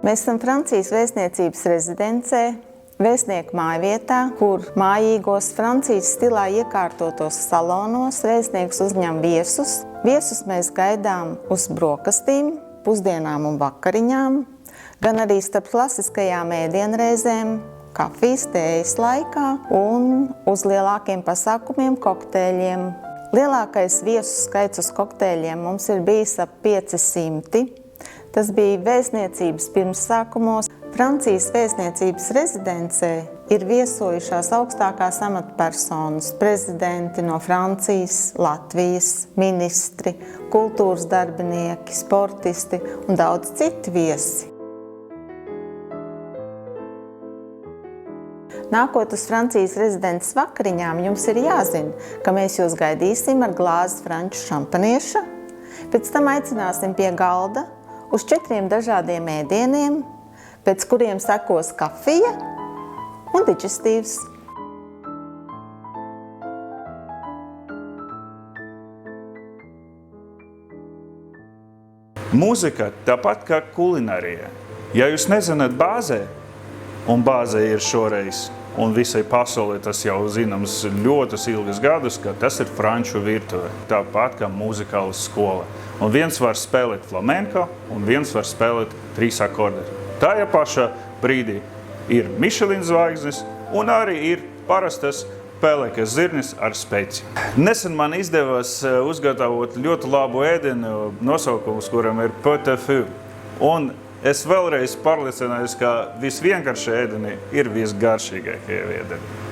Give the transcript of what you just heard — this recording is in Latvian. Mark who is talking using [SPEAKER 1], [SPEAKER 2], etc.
[SPEAKER 1] Mēs esam Francijas vēstniecības rezidencē, vēstnieku mājvietā, kur mājīgos Francijas stilā iekārtotos salonos vēstnieks uzņem viesus. Viesus mēs gaidām uz brokastīm, pusdienām un vakariņām, gan arī starp klasiskajām ēdienreizēm, kafijas, tējas laikā un uz lielākiem pasākumiem, kokteļiem. Lielākais viesu skaits uz kokteļiem mums ir bijis ap 500. Tas bija vēstniecības pirmsākumos. Francijas vēstniecības rezidencē ir viesojušās augstākās amatpersonas, prezidenti no Francijas, Latvijas, ministri, kultūras darbinieki, sportisti un daudz citi viesi. Nākot uz Francijas rezidences vakariņām, jums ir jāzina, ka mēs jūs gaidīsim ar glāzi franču šampanieša, pēc tam aicināsim pie galda uz 4 dažādiem ēdieniem, pēc kuriem sekos kafija un digestīvs.
[SPEAKER 2] Mūzika tāpat kā kulinārija. Ja jūs nezināt bāzē, un bāzē ir šoreiz, un visai pasaulē tas jau zināms ļoti ilgus gadus, ka tas ir franču virtuve, tāpat kā muzikālas skola. Un viens var spēlēt flamenko, un viens var spēlēt 3 akordus. Tajā pašā brīdī ir Michelin zvaigznes, un arī ir parastas pelekas zirnis ar speci. Nesen man izdevās uzgatavot ļoti labu ēdienu nosaukums, kuram ir pot-au-feu. Un es vēlreiz pārliecinājos, ka visvienkāršie ēdieni ir visgaršīgākie ēdieni.